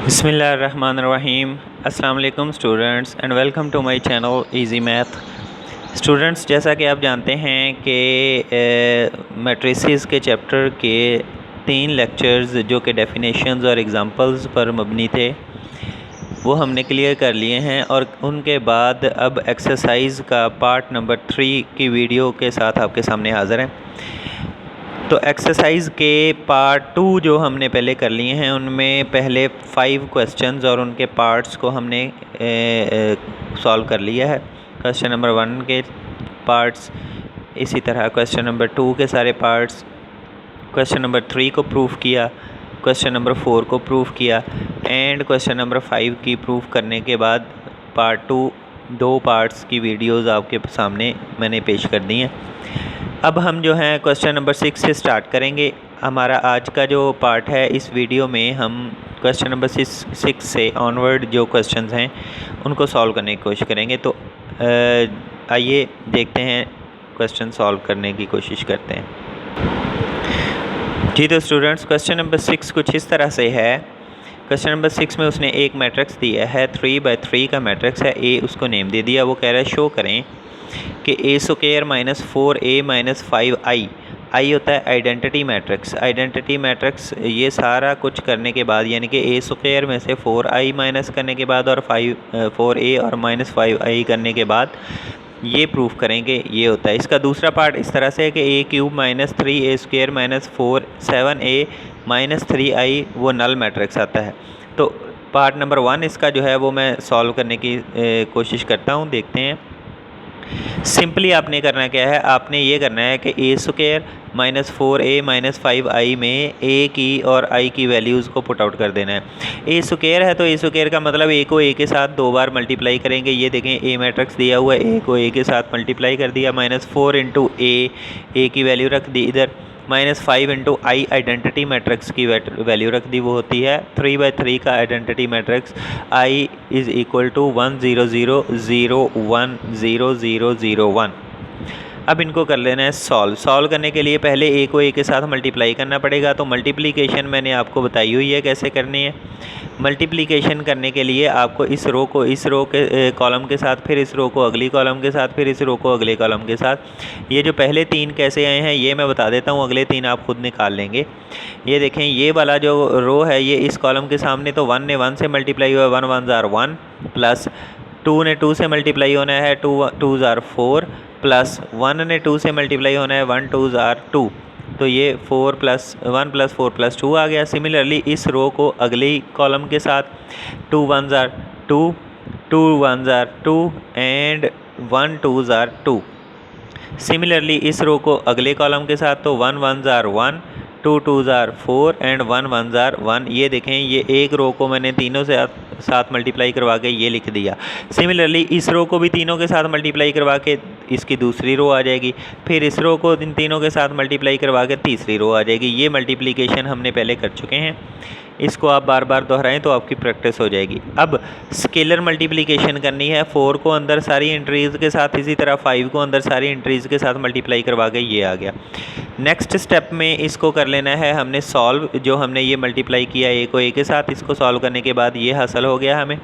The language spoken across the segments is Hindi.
बिस्मिल्लाहिर्रहमानिर्रहीम। अस्सलाम वालेकुम students and welcome to my channel easy math. Students, जैसा कि आप जानते हैं कि मैट्रिसेस के चैप्टर के 3 लेक्चर्स जो कि डेफिनेशंस और एग्जांपल्स पर मबनी थे वो हमने क्लियर कर लिए हैं और उनके बाद अब एक्सरसाइज का पार्ट नंबर 3 की वीडियो के साथ आपके सामने हाज़िर हैं। तो एक्सरसाइज के पार्ट 2 जो हमने पहले कर लिए हैं उनमें पहले 5 क्वेश्चंस और उनके पार्ट्स को हमने सॉल्व कर लिया है। क्वेश्चन नंबर 1 के पार्ट्स, इसी तरह क्वेश्चन नंबर 2 के सारे पार्ट्स, क्वेश्चन नंबर 3 को प्रूफ किया, क्वेश्चन नंबर 4 को प्रूफ किया एंड क्वेश्चन नंबर 5 की प्रूफ करने के बाद पार्ट 2 पार्ट्स की वीडियोज़ आपके सामने मैंने पेश कर दी हैं। अब हम जो हैं क्वेश्चन नंबर 6 से स्टार्ट करेंगे। हमारा आज का जो पार्ट है इस वीडियो में हम क्वेश्चन नंबर 6 से ऑनवर्ड जो क्वेश्चंस हैं उनको सॉल्व करने की कोशिश करेंगे। तो आइए देखते हैं, क्वेश्चन सॉल्व करने की कोशिश करते हैं। जी तो स्टूडेंट्स, क्वेश्चन नंबर 6 कुछ इस तरह से है। क्वेश्चन नंबर 6 में उसने एक मैट्रिक्स दिया है, 3/3 का मैट्रिक्स है। ए उसको नेम दे दिया। वो कह रहा है शो करें कि A square minus 4a minus 5i, I होता है आइडेंटिटी मैट्रिक्स। आइडेंटिटी मैट्रिक्स ये सारा कुछ करने के बाद, यानी कि ए स्क्वायर में से 4i माइनस करने के बाद और 4a और माइनस 5i करने के बाद ये प्रूफ करेंगे ये होता है। इसका दूसरा पार्ट इस तरह से है कि A cube minus 3a square minus 7a minus 3i वो नल मैट्रिक्स आता है। तो पार्ट नंबर 1 इसका जो है वो मैं सॉल्व करने की कोशिश करता हूँ, देखते हैं। सिंपली आपने करना क्या है, आपने ये करना है कि A square minus 4a minus 5i में a की और i की वैल्यूज़ को पुट आउट कर देना है। ए स्क्वायर है तो ए स्क्वायर का मतलब a को a के साथ 2 बार मल्टीप्लाई करेंगे। ये देखें a मैट्रिक्स दिया हुआ है, a को a के साथ मल्टीप्लाई कर दिया, माइनस 4 इंटू a की वैल्यू रख दी इधर, minus 5 into I identity matrix की वैल्यू रख दी, वो होती है 3/3 का identity matrix I is equal to 1 0 0 0 1 0 0 0 1। अब इनको कर लेना है सॉल्व करने के लिए पहले ए को ए के साथ मल्टीप्लाई करना पड़ेगा। तो मल्टीप्लिकेशन मैंने आपको बताई हुई है कैसे करनी है। मल्टीप्लिकेशन करने के लिए आपको इस रो को इस रो के कॉलम के साथ, फिर इस रो को अगली कॉलम के साथ, फिर इस रो को अगले कॉलम के साथ, ये जो पहले 3 कैसे आए हैं ये मैं बता देता हूँ, अगले 3 आप खुद निकाल लेंगे। ये देखें, ये वाला जो रो है ये इस कॉलम के सामने तो 1 ने 1 से मल्टीप्लाई हुआ, 1 1 ज़ार 1, प्लस 2 ने 2 से मल्टीप्लाई होना है, 2 2 ज़ार 4, प्लस 1 ने 2 से मल्टीप्लाई होना है, 1 2 ज़ार 2। तो ये 4 प्लस 1 प्लस 4 प्लस 2 आ गया। सिमिलरली इस रो को अगली कॉलम के साथ 2 1 ज़ार 2, 2 1 ज़ार 2 एंड 1 2 ज़ार 2। सिमिलरली इस रो को अगले कॉलम के साथ तो 1 1 ज़ार 1, 2 2 ज़ार 4 एंड 1 1 ज़ार 1। ये देखें, ये एक रो को मैंने तीनों से साथ मल्टीप्लाई करवा के ये लिख दिया। सिमिलरली इस रो को भी तीनों के साथ मल्टीप्लाई करवा के इसकी दूसरी रो आ जाएगी, फिर इस रो को इन तीनों के साथ मल्टीप्लाई करवा के तीसरी रो आ जाएगी। ये मल्टीप्लिकेशन हमने पहले कर चुके हैं, इसको आप बार बार दोहराएं तो आपकी प्रैक्टिस हो जाएगी। अब स्केलर मल्टीप्लिकेशन करनी है, 4 को अंदर सारी एंट्रीज़ के साथ, इसी तरह 5 को अंदर सारी एंट्रीज़ के साथ मल्टीप्लाई करवा के ये आ गया। नेक्स्ट स्टेप में इसको कर लेना है हमने सॉल्व, जो हमने ये मल्टीप्लाई किया ए को ए के साथ, इसको सॉल्व करने के बाद ये हासिल हो गया हमें।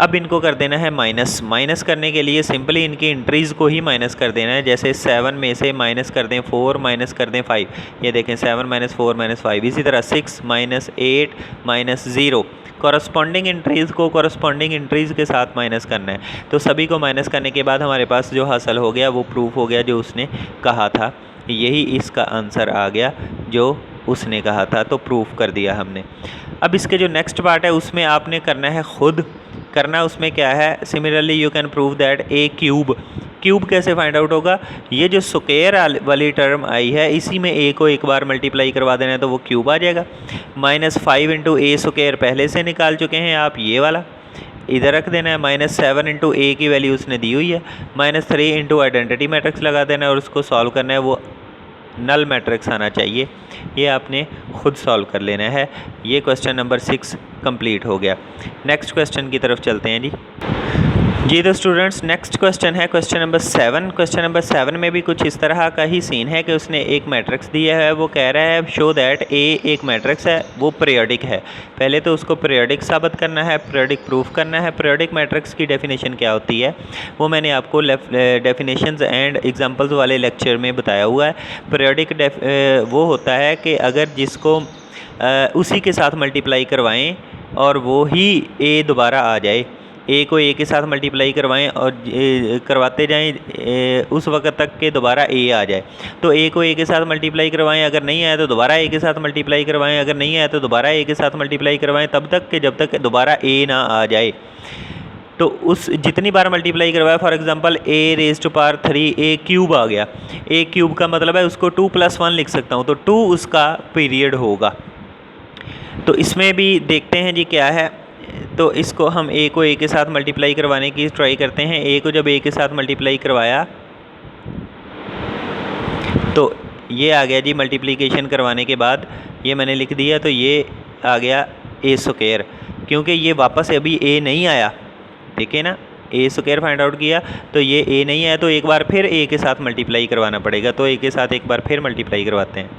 अब इनको कर देना है माइनस करने के लिए सिंपली इनकी एंट्रीज़ को ही माइनस कर देना है। जैसे 7 में से माइनस कर दें 4, माइनस कर दें 5, ये देखें 7 माइनस 4 माइनस 5। इसी तरह 6 माइनस 8 माइनस 0, कॉरस्पॉन्डिंग एंट्रीज़ को कॉरस्पॉन्डिंग एंट्रीज़ के साथ माइनस करना है। तो सभी को माइनस करने के बाद हमारे पास जो हासिल हो गया वो प्रूफ हो गया जो उसने कहा था, यही इसका आंसर आ गया जो उसने कहा था, तो प्रूफ कर दिया हमने। अब इसके जो नेक्स्ट पार्ट है उसमें आपने करना है खुद करना, उसमें क्या है, similarly you can prove that A cube कैसे फाइंड आउट होगा। ये जो स्क्वायर वाली टर्म आई है इसी में ए को एक बार मल्टीप्लाई करवा देना है तो वो क्यूब आ जाएगा। माइनस 5 इंटू ए स्क्वायर पहले से निकाल चुके हैं आप, ये वाला इधर रख देना है। माइनस 7 इंटू ए की वैल्यू उसने दी हुई है, माइनस 3 इंटू आइडेंटिटी मैट्रिक्स लगा देना है और उसको सॉल्व करना है, वो नल मैट्रिक्स आना चाहिए। ये आपने खुद सॉल्व कर लेना है। ये क्वेश्चन नंबर 6 कंप्लीट हो गया। नेक्स्ट क्वेश्चन की तरफ चलते हैं जी। जी तो स्टूडेंट्स नेक्स्ट क्वेश्चन है क्वेश्चन नंबर 7। क्वेश्चन नंबर 7 में भी कुछ इस तरह का ही सीन है कि उसने एक मैट्रिक्स दिया है, वो कह रहा है शो दैट ए एक मैट्रिक्स है, वो पीरियोडिक है। पहले तो उसको पीरियोडिक साबित करना है, पीरियोडिक प्रूफ करना है। पीरियोडिक मैट्रिक्स की डेफिनेशन क्या होती है वो मैंने आपको डेफिनेशंस एंड एग्जांपल्स वाले लेक्चर में बताया हुआ है। पीरियोडिक वो होता है कि अगर जिसको उसी के साथ मल्टीप्लाई करवाएं और वो ही ए दोबारा आ जाए, ए को ए के साथ मल्टीप्लाई करवाएं और करवाते जाएं उस वक्त तक के दोबारा ए आ जाए। तो ए को ए के साथ मल्टीप्लाई करवाएं, अगर नहीं आया तो दोबारा ए के साथ मल्टीप्लाई करवाएं, अगर नहीं आया तो दोबारा ए के साथ मल्टीप्लाई करवाएं, तब तक कि जब तक दोबारा ए ना आ जाए। तो उस जितनी बार मल्टीप्लाई करवाया, for example A raise to power 3 A cube आ गया, ए क्यूब का मतलब है उसको 2+1 लिख सकता हूँ, तो 2 उसका पीरियड होगा। तो इसमें भी देखते हैं जी क्या है। तो इसको हम ए को ए के साथ मल्टीप्लाई करवाने की ट्राई करते हैं। ए को जब ए के साथ मल्टीप्लाई करवाया तो ये आ गया जी, मल्टीप्लिकेशन करवाने के बाद ये मैंने लिख दिया, तो ये आ गया ए स्क्वायर, क्योंकि ये वापस अभी ए नहीं आया, ठीक है ना। ए स्क्वायर फाइंड आउट किया तो ये ए नहीं आया, तो एक बार फिर ए के साथ मल्टीप्लाई करवाना पड़ेगा। तो ए के साथ एक बार फिर मल्टीप्लाई करवाते हैं।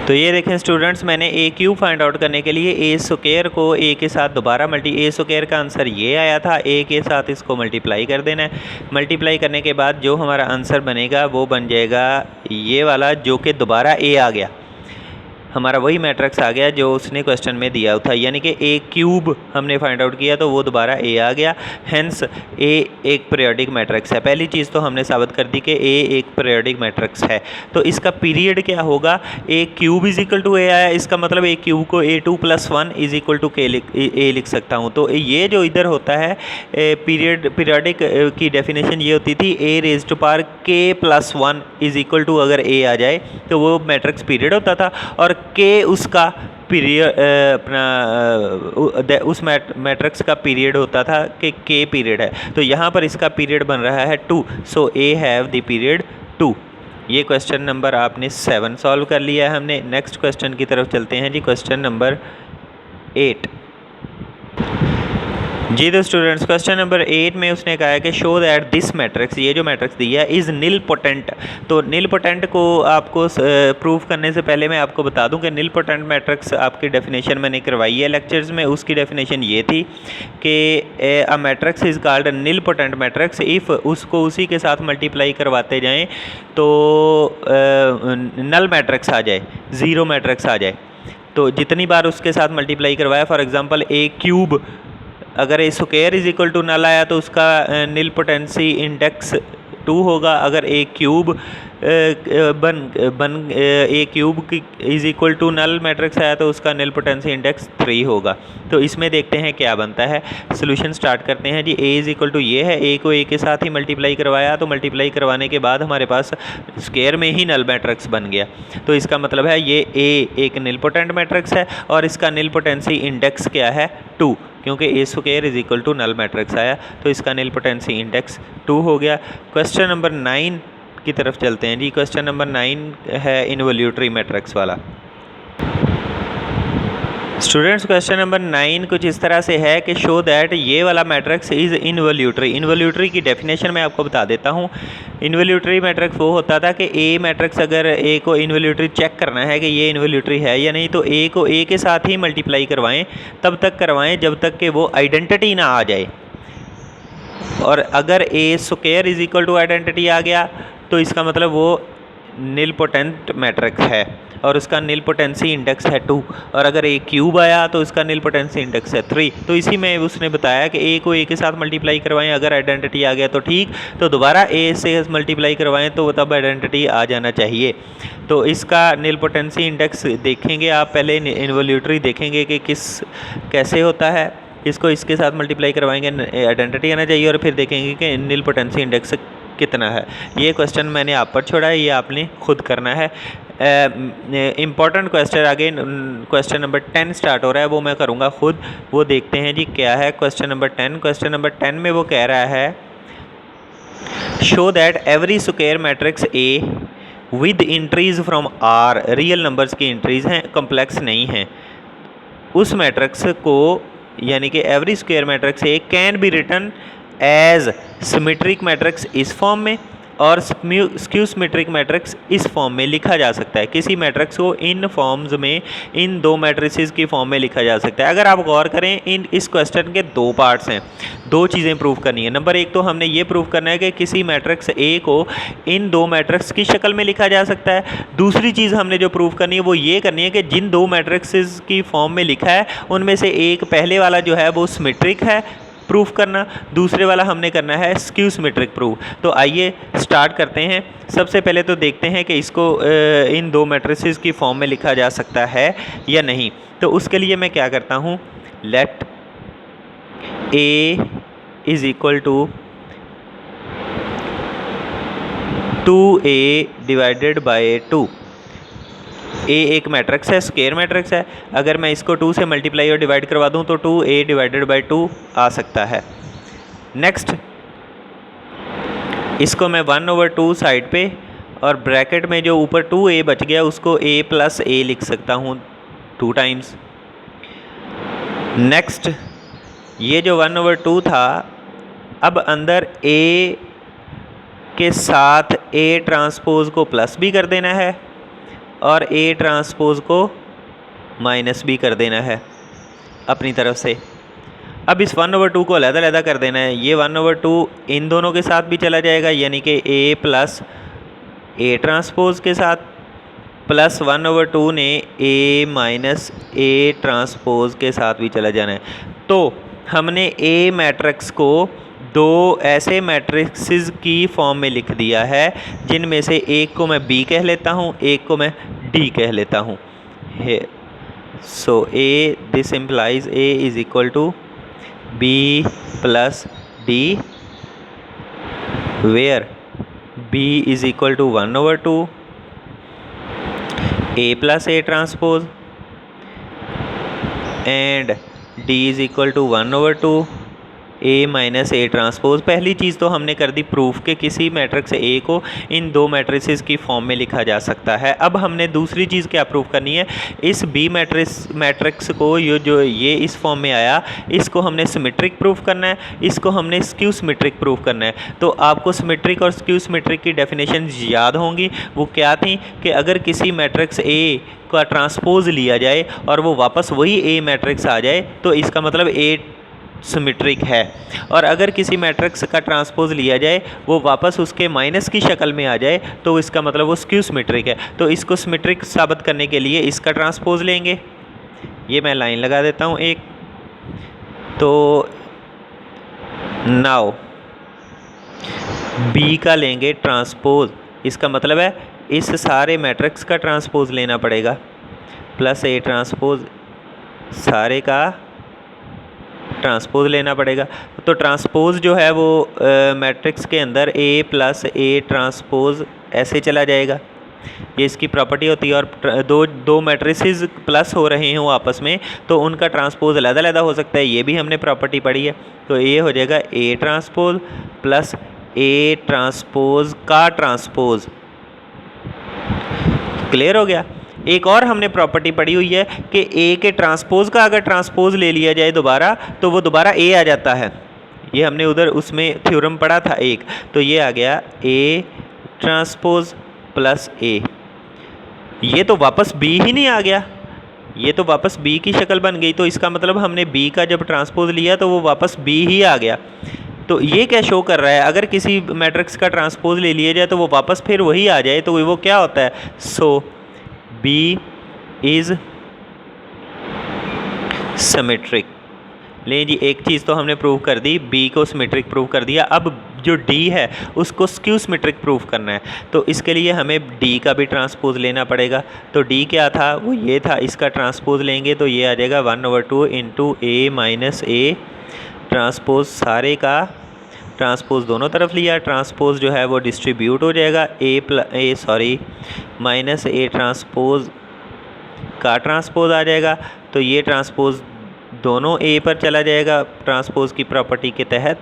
तो ये देखें स्टूडेंट्स, मैंने ए क्यूब फाइंड आउट करने के लिए ए स्क्वायर को ए के साथ दोबारा ए स्क्वायर का आंसर ये आया था, ए के साथ इसको मल्टीप्लाई कर देना है। मल्टीप्लाई करने के बाद जो हमारा आंसर बनेगा वो बन जाएगा ये वाला, जो कि दोबारा ए आ गया, हमारा वही मैट्रिक्स आ गया जो उसने क्वेश्चन में दिया था, यानी कि ए क्यूब हमने फाइंड आउट किया तो वो दोबारा ए आ गया। हेंस ए एक पीरियोडिक मैट्रिक्स है। पहली चीज़ तो हमने साबित कर दी कि ए एक पीरियोडिक मैट्रिक्स है। तो इसका पीरियड क्या होगा, ए क्यूब इज इक्वल टू ए आया, इसका मतलब ए क्यूब को A2+1 इज इक्वल टू ए लिख सकता हूँ। तो ये जो इधर होता है पीरियोडिक की डेफिनेशन ये होती थी A raise to power K+1 is equal to, अगर ए आ जाए तो वो मैट्रिक्स पीरियड होता था, और के उसका पीरियड अपना उस मैट्रिक्स का पीरियड होता था कि के पीरियड है। तो यहाँ पर इसका पीरियड बन रहा है 2, सो ए हैव द पीरियड 2। ये क्वेश्चन नंबर आपने 7 सॉल्व कर लिया है हमने। नेक्स्ट क्वेश्चन की तरफ चलते हैं जी, क्वेश्चन नंबर 8। जी तो स्टूडेंट्स, क्वेश्चन नंबर 8 में उसने कहा है कि शो दैट दिस मैट्रिक्स, ये जो मैट्रिक्स दिया है, इज़ निल पोटेंट। तो निल पोटेंट को आपको प्रूफ करने से पहले मैं आपको बता दूं कि निल पोटेंट मैट्रिक्स आपकी डेफिनेशन मैंने करवाई है लेक्चर्स में। उसकी डेफिनेशन ये थी कि a matrix is called nil potent matrix if उसको उसी के साथ मल्टीप्लाई करवाते जाएँ तो नल मैट्रिक्स आ जाए, ज़ीरो मैट्रिक्स आ जाए। तो जितनी बार उसके साथ मल्टीप्लाई करवाया, फॉर एग्ज़ाम्पल ए क्यूब, अगर A square is equal to null आया तो उसका निल पोटेंसी इंडेक्स 2 होगा। अगर ए क्यूब ए क्यूब की is equal to null matrix आया तो उसका निल पोटेंसी इंडेक्स 3 होगा। तो इसमें देखते हैं क्या बनता है। सोल्यूशन स्टार्ट करते हैं जी। ए इज इक्वल टू ये है, ए को ए के साथ ही मल्टीप्लाई करवाया, तो मल्टीप्लाई करवाने के बाद हमारे पास स्क्वायर में ही नल मैट्रिक्स बन गया। तो इसका मतलब है ये ए एक निल पोटेंट मैट्रिक्स है और इसका निल पोटेंसी इंडेक्स क्या है 2, क्योंकि A square is equal to null matrix आया, तो इसका निल पोटेंसी इंडेक्स 2 हो गया। क्वेश्चन नंबर 9 की तरफ चलते हैं जी। क्वेश्चन नंबर 9 है इनवोल्यूटरी मैट्रिक्स वाला। स्टूडेंट्स, क्वेश्चन नंबर 9 कुछ इस तरह से है कि शो दैट ये वाला मैट्रिक्स इज़ इनवोल्यूटरी। इनवोल्यूटरी की डेफिनेशन मैं आपको बता देता हूँ। इनवोल्यूटरी मैट्रिक्स वो होता था कि ए मैट्रिक्स, अगर ए को इनवोल्यूटरी चेक करना है कि ये इनवोल्यूटरी है या नहीं, तो ए को ए के साथ ही मल्टीप्लाई करवाएं, तब तक करवाएं जब तक कि वो आइडेंटिटी ना आ जाए। और अगर A square is equal to identity आ गया तो इसका मतलब वो निल पोटेंट मैट्रिक्स है और उसका निल पोटेंसी इंडेक्स है 2। और अगर ए क्यूब आया तो उसका निल पोटेंसी इंडेक्स है 3। तो इसी में उसने बताया कि ए को ए के साथ मल्टीप्लाई करवाएं, अगर आइडेंटिटी आ गया तो ठीक, तो दोबारा ए से मल्टीप्लाई करवाएं तो तब आइडेंटिटी आ जाना चाहिए। तो इसका निल पोटेंसी इंडेक्स देखेंगे आप, पहले इनवोल्यूटरी देखेंगे कि कैसे होता है। इसको इसके साथ मल्टीप्लाई करवाएंगे, आइडेंटिटी आना चाहिए, और फिर देखेंगे कि निल पोटेंसी इंडेक्स कितना है। ये क्वेश्चन मैंने आप पर छोड़ा है, ये आपने खुद करना है। इम्पॉर्टेंट क्वेश्चन आगे क्वेश्चन नंबर 10 स्टार्ट हो रहा है, वो मैं करूँगा खुद। वो देखते हैं जी क्या है क्वेश्चन नंबर 10। क्वेश्चन नंबर 10 में वो कह रहा है show that every square matrix A with entries from R, real numbers की इंट्रीज हैं, कॉम्प्लेक्स नहीं हैं, उस मैट्रिक्स को, यानी कि every square matrix A can be written as symmetric matrix इस फॉर्म में और स्क्यू सिमेट्रिक मैट्रिक्स इस फॉर्म में लिखा जा सकता है। किसी मैट्रिक्स को इन फॉर्म्स में, इन दो मैट्रिसेस की फॉर्म में लिखा जा सकता है। अगर आप गौर करें, इस क्वेश्चन के दो पार्ट्स हैं, दो चीज़ें प्रूव करनी है। नंबर एक तो हमने ये प्रूव करना है कि किसी मैट्रिक्स ए को इन दो मैट्रिक्स की शक्ल में लिखा जा सकता है। दूसरी चीज़ हमने जो प्रूव करनी है वो ये करनी है कि जिन दो मैट्रिक्सेस की फॉर्म में लिखा है उनमें से एक, पहले वाला जो है वो सिमेट्रिक है, प्रूफ करना, दूसरे वाला हमने करना है स्क्यू सिमेट्रिक प्रूफ। तो आइए स्टार्ट करते हैं। सबसे पहले तो देखते हैं कि इसको इन दो मैट्रिसेस की फॉर्म में लिखा जा सकता है या नहीं। तो उसके लिए मैं क्या करता हूँ, let A is equal to 2a divided by 2। A एक मैट्रिक्स है, स्क्वायर मैट्रिक्स है। अगर मैं इसको 2 से मल्टीप्लाई और डिवाइड करवा दूं तो 2a डिवाइडेड बाय 2 आ सकता है। नेक्स्ट, इसको मैं 1/2 साइड पे और ब्रैकेट में जो ऊपर 2a बच गया उसको a प्लस a लिख सकता हूँ 2 टाइम्स। नेक्स्ट, ये जो 1/2 था, अब अंदर a के साथ a ट्रांसपोज को प्लस भी कर देना है और A ट्रांसपोज को माइनस भी कर देना है अपनी तरफ से। अब इस 1/2 को अलग-अलग कर देना है। ये 1/2 इन दोनों के साथ भी चला जाएगा, यानी कि A प्लस A ट्रांसपोज के साथ, प्लस 1/2 ने A माइनस A ट्रांसपोज के साथ भी चला जाना है। तो हमने A मैट्रिक्स को दो ऐसे मैट्रिक्सेस की फॉर्म में लिख दिया है जिनमें से एक को मैं B कह लेता हूँ, एक को मैं D कह लेता हूँ। So A, this implies A is equal to B plus D, where B is equal to 1/2 A plus A transpose and D is equal to 1/2 A minus A transpose. पहली चीज़ तो हमने कर दी प्रूफ कि किसी मैट्रिक्स A को इन दो मैट्रिसेस की फॉर्म में लिखा जा सकता है। अब हमने दूसरी चीज़ क्या प्रूफ करनी है, इस B मैट्रिक्स को ये इस फॉर्म में आया, इसको हमने सिमेट्रिक प्रूफ करना है, इसको हमने स्क्यू सिमेट्रिक प्रूफ करना है। तो आपको सिमेट्रिक और स्क्यू सिमेट्रिक की डेफिनेशन याद होंगी। वो क्या थी कि अगर किसी मैट्रिक्स A का ट्रांसपोज लिया जाए और वो वापस वही A मैट्रिक्स आ जाए तो इसका मतलब A सिमेट्रिक है, और अगर किसी मैट्रिक्स का ट्रांसपोज लिया जाए वो वापस उसके माइनस की शक्ल में आ जाए तो इसका मतलब वो स्क्यू सिमेट्रिक है। तो इसको सिमेट्रिक साबित करने के लिए इसका ट्रांसपोज लेंगे। ये मैं लाइन लगा देता हूँ एक। तो नाउ B का लेंगे ट्रांसपोज, इसका मतलब है इस सारे मैट्रिक्स का ट्रांसपोज लेना पड़ेगा, प्लस A ट्रांसपोज सारे का ट्रांसपोज लेना पड़ेगा। तो ट्रांसपोज जो है वो मैट्रिक्स के अंदर A प्लस A ट्रांसपोज ऐसे चला जाएगा, ये इसकी प्रॉपर्टी होती है। और दो मैट्रिसेस प्लस हो रहे हों आपस में तो उनका ट्रांसपोज अलग-अलग हो सकता है, ये भी हमने प्रॉपर्टी पढ़ी है। तो ये हो जाएगा A transpose plus A transpose का ट्रांसपोज। क्लियर हो गया। एक और हमने प्रॉपर्टी पढ़ी हुई है कि A के ट्रांसपोज का अगर ट्रांसपोज ले लिया जाए दोबारा तो वो दोबारा A आ जाता है। ये हमने उधर उसमें थ्योरम पढ़ा था एक। तो ये आ गया A ट्रांसपोज प्लस A। ये तो वापस B ही नहीं आ गया, ये तो वापस B की शक्ल बन गई। तो इसका मतलब हमने B का जब ट्रांसपोज लिया तो वो वापस B ही आ गया। तो ये क्या शो कर रहा है, अगर किसी मैट्रिक्स का ट्रांसपोज ले लिया जाए तो वो वापस फिर वही आ जाए, तो वो क्या होता है। सो B इज़ सिमेट्रिक। लें जी, एक चीज़ तो हमने प्रूव कर दी, B को सिमेट्रिक प्रूव कर दिया। अब जो D है उसको स्क्यू सिमेट्रिक प्रूव करना है। तो इसके लिए हमें D का भी ट्रांसपोज लेना पड़ेगा। तो D क्या था, वो ये था, इसका ट्रांसपोज लेंगे तो ये आ जाएगा 1/2 into A minus A transpose, सारे का ट्रांसपोज दोनों तरफ लिया, ट्रांसपोज जो है वो डिस्ट्रीब्यूट हो जाएगा, माइनस A ट्रांसपोज का ट्रांसपोज आ जाएगा। तो ये ट्रांसपोज दोनों A पर चला जाएगा ट्रांसपोज की प्रॉपर्टी के तहत,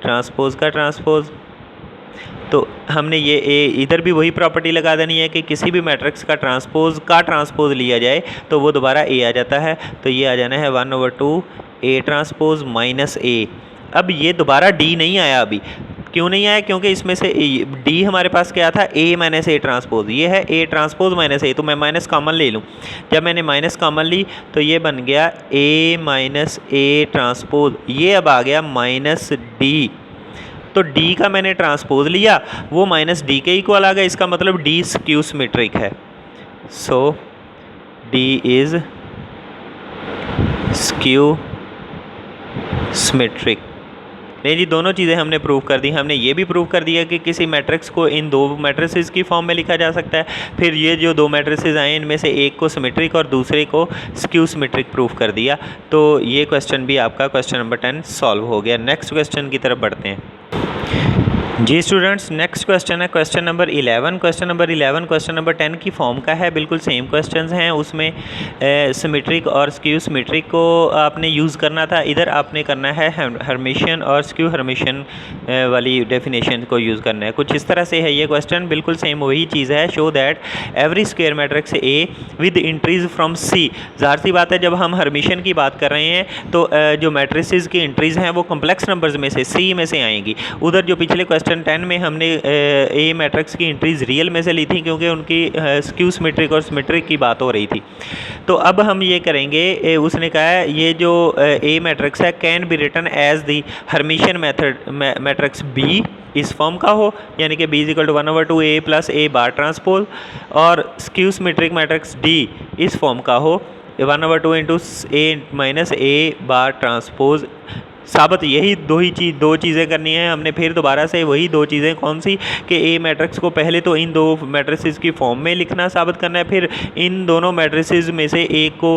ट्रांसपोज का ट्रांसपोज। तो हमने ये A इधर भी वही प्रॉपर्टी लगा देनी है कि किसी भी मैट्रिक्स का ट्रांसपोज लिया जाए तो वो दोबारा A आ जाता है। तो ये आ जाना है 1/2 A ट्रांसपोज माइनस A। अब ये दोबारा डी नहीं आया अभी, क्यों नहीं आया? क्योंकि इसमें से डी हमारे पास क्या था, ए माइनस ए ट्रांसपोज, ये है ए ट्रांसपोज माइनस ए, तो मैं माइनस कॉमन ले लूँ। जब मैंने माइनस कॉमन ली तो ये बन गया ए माइनस ए ट्रांसपोज, ये अब आ गया माइनस डी। तो डी का मैंने ट्रांसपोज लिया, वो माइनस डी के इक्वल आ गया, इसका मतलब डी स्क्यू सिमेट्रिक है। सो डी इज स्क्यू सिमेट्रिक। नहीं जी, दोनों चीज़ें हमने प्रूव कर दी। हमने ये भी प्रूव कर दिया कि किसी मैट्रिक्स को इन दो मैट्रिसेस की फॉर्म में लिखा जा सकता है। फिर ये जो दो मैट्रिसेस आए इनमें से एक को सिमेट्रिक और दूसरे को स्क्यू सिमेट्रिक प्रूव कर दिया। तो ये क्वेश्चन भी आपका क्वेश्चन नंबर 10 सॉल्व हो गया। नेक्स्ट क्वेश्चन की तरफ बढ़ते हैं जी स्टूडेंट्स। नेक्स्ट क्वेश्चन है question number 11। Question number 11 question number 10 की फॉर्म का है, बिल्कुल सेम क्वेश्चंस हैं। उसमें सिमेट्रिक और स्क्यू सिमेट्रिक को आपने यूज़ करना था, इधर आपने करना है हर्मिशियन और स्क्यू हर्मिशियन वाली डेफिनेशन को यूज़ करना है। कुछ इस तरह से है ये क्वेश्चन, बिल्कुल सेम वही चीज़ है। Show that every square matrix A with entries from C. ज़ाहिर सी बात है, जब हम हर्मिशियन की बात कर रहे हैं तो जो मैट्रिसेस की इंट्रीज हैं वो कॉम्प्लेक्स नंबर्स में से, सी में से आएंगी। उधर जो पिछले क्वेश्चन 10 में हमने ए मैट्रिक्स की इंट्रीज रियल में से ली थी, क्योंकि उनकी स्क्यू सिमेट्रिक और सिमेट्रिक की बात हो रही थी। तो अब हम ये करेंगे, उसने कहा है ये जो ए मैट्रिक्स है can be written as the Hermitian matrix B इस फॉर्म का हो, यानी कि b = 1/2 a plus a bar transpose, और स्क्यू सिमेट्रिक मैट्रिक्स डी इस फॉर्म का हो 1/2 into a minus a bar transpose. साबित यही दो चीज़ें करनी है हमने। फिर दोबारा से वही दो चीज़ें कौन सी, कि ए मैट्रिक्स को पहले तो इन दो मैट्रिसेस की फॉर्म में लिखना साबित करना है, फिर इन दोनों मैट्रिसेस में से एक को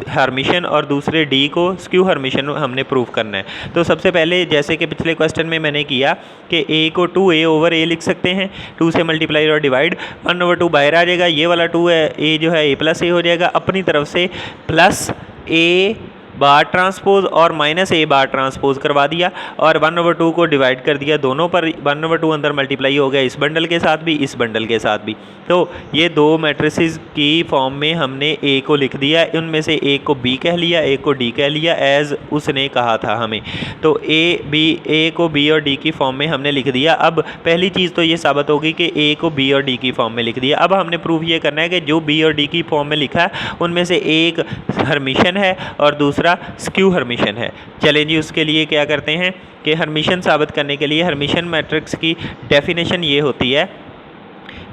हर्मिशियन और दूसरे डी को स्क्यू हर्मिशियन हमने प्रूव करना है। तो सबसे पहले जैसे कि पिछले क्वेश्चन में मैंने किया कि ए को 2a/a लिख सकते हैं, 2 से मल्टीप्लाई और डिवाइड, 1/2 बाहर आ जाएगा, ये वाला 2 है, ए जो है a प्लस ए हो जाएगा, अपनी तरफ से प्लस a बार ट्रांसपोज और माइनस ए बार ट्रांसपोज करवा दिया, और 1/2 को डिवाइड कर दिया दोनों पर, 1/2 अंदर मल्टीप्लाई हो गया इस बंडल के साथ भी, इस बंडल के साथ भी। तो ये दो मैट्रिसेस की फॉर्म में हमने ए को लिख दिया, उनमें से एक को बी कह लिया, एक को डी कह लिया, एज उसने कहा था हमें। तो ए को बी और डी की फॉर्म में हमने लिख दिया। अब पहली चीज़ तो ये साबित होगी कि ए को बी और डी की फॉर्म में लिख दिया। अब हमने प्रूफ ये करना है कि जो बी और डी की फॉर्म में लिखा है उनमें से एक हर्मिशियन है और दूसरा स्क्यू हर्मिशियन है। चलें जी, उसके लिए क्या करते हैं कि हर्मिशियन साबित करने के लिए हर्मिशियन मैट्रिक्स की डेफिनेशन ये होती है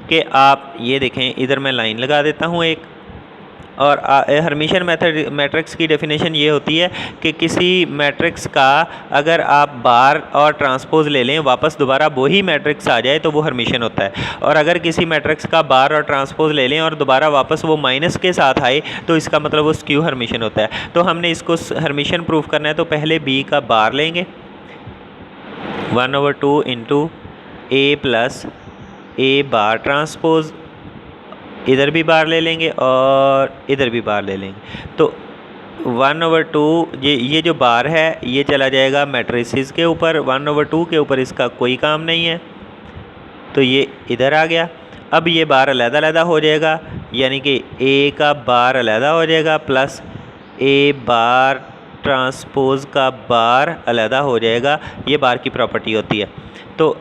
कि आप ये देखें, इधर मैं लाइन लगा देता हूँ एक, और हर्मिशियन मैट्रिक्स की डेफिनेशन ये होती है कि किसी मैट्रिक्स का अगर आप बार और ट्रांसपोज ले लें, वापस दोबारा वही मैट्रिक्स आ जाए तो वो हर्मिशियन होता है, और अगर किसी मैट्रिक्स का बार और ट्रांसपोज ले लें और दोबारा वापस वो माइनस के साथ आए तो इसका मतलब वो स्क्यू हर्मिशियन होता है। तो हमने इसको हर्मिशियन प्रूफ करना है, तो पहले बी का बार लेंगे, 1/2 into a plus a bar transpose, इधर भी बार ले लेंगे और इधर भी बार ले लेंगे। तो 1/2 ये जो बार है ये चला जाएगा मैट्रिसेस के ऊपर, 1/2 के ऊपर इसका कोई काम नहीं है, तो ये इधर आ गया। अब ये बार अलग-अलग हो जाएगा, यानी कि a का बार अलग हो जाएगा प्लस a बार ट्रांसपोज का बार अलग हो जाएगा। ये बार की प्रॉपर्टी होती है। तो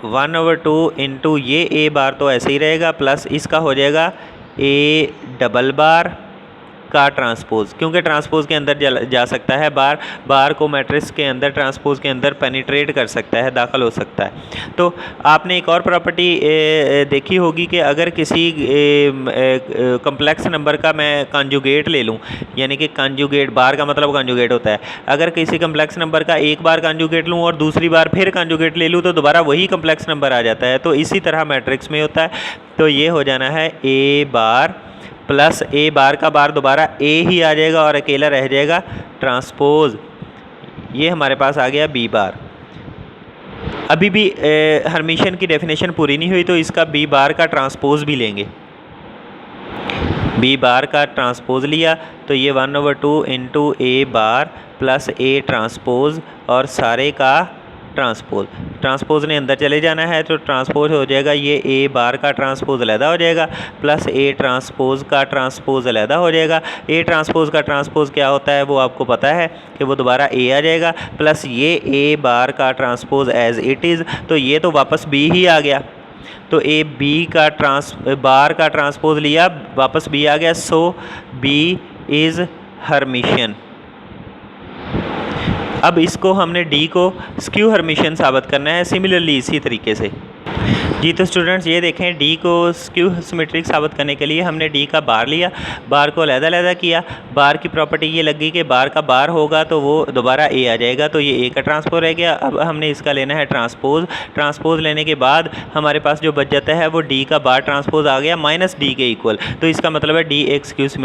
1/2 इंटू ये a बार तो ऐसे ही रहेगा, प्लस इसका हो जाएगा a डबल बार का ट्रांसपोज, क्योंकि ट्रांसपोज के अंदर जा सकता है बार को मैट्रिक्स के अंदर ट्रांसपोज के अंदर पेनिट्रेट कर सकता है, दाखिल हो सकता है। तो आपने एक और प्रॉपर्टी देखी होगी कि अगर किसी कम्प्लेक्स नंबर का मैं कॉन्जुगेट ले लूँ, यानी कि कॉन्जुगेट, बार का मतलब कॉन्जुगेट होता है, अगर किसी कम्प्लेक्स नंबर का एक बार कॉन्जुगेट लूँ और दूसरी बार फिर कॉन्जुगेट ले लूँ तो दोबारा वही कम्प्लेक्स नंबर आ जाता है। तो इसी तरह मैट्रिक्स में होता है। तो ये हो जाना है a बार प्लस a बार का बार दोबारा a ही आ जाएगा और अकेला रह जाएगा ट्रांसपोज। ये हमारे पास आ गया b बार। अभी भी हर्मिशियन की डेफिनेशन पूरी नहीं हुई, तो इसका b बार का ट्रांसपोज भी लेंगे। b बार का ट्रांसपोज लिया तो ये 1/2 into a bar plus a transpose, और सारे का ट्रांसपोज ने अंदर चले जाना है तो ट्रांसपोज हो जाएगा, ये ए बार का ट्रांसपोज अलहदा हो जाएगा प्लस ए ट्रांसपोज का ट्रांसपोज अलहदा हो जाएगा। ए ट्रांसपोज का ट्रांसपोज क्या होता है वो आपको पता है कि वो दोबारा ए आ जाएगा, प्लस ये ए बार का ट्रांसपोज एज इट इज़, तो ये तो वापस बी ही आ गया। तो ए बी का बार का ट्रांसपोज लिया, वापस बी आ गया, सो बी इज़ हर्मिशियन। अब इसको हमने डी को स्क्यू हर्मिशियन साबित करना है सिमिलरली इसी तरीके से। जी तो स्टूडेंट्स ये देखें, डी को स्क्यू सिमेट्रिक साबित करने के लिए हमने डी का बार लिया, बार को अलहदा किया। बार की प्रॉपर्टी ये लगी कि बार का बार होगा तो वो दोबारा ए आ जाएगा, तो ये ए का ट्रांसपोज रह गया। अब हमने इसका लेना है ट्रांसपोज लेने के बाद हमारे पास जो बच जाता है वो डी का बार ट्रांसपोज आ गया माइनस डी के इक्वल, तो इसका मतलब है डी एक स्क्यू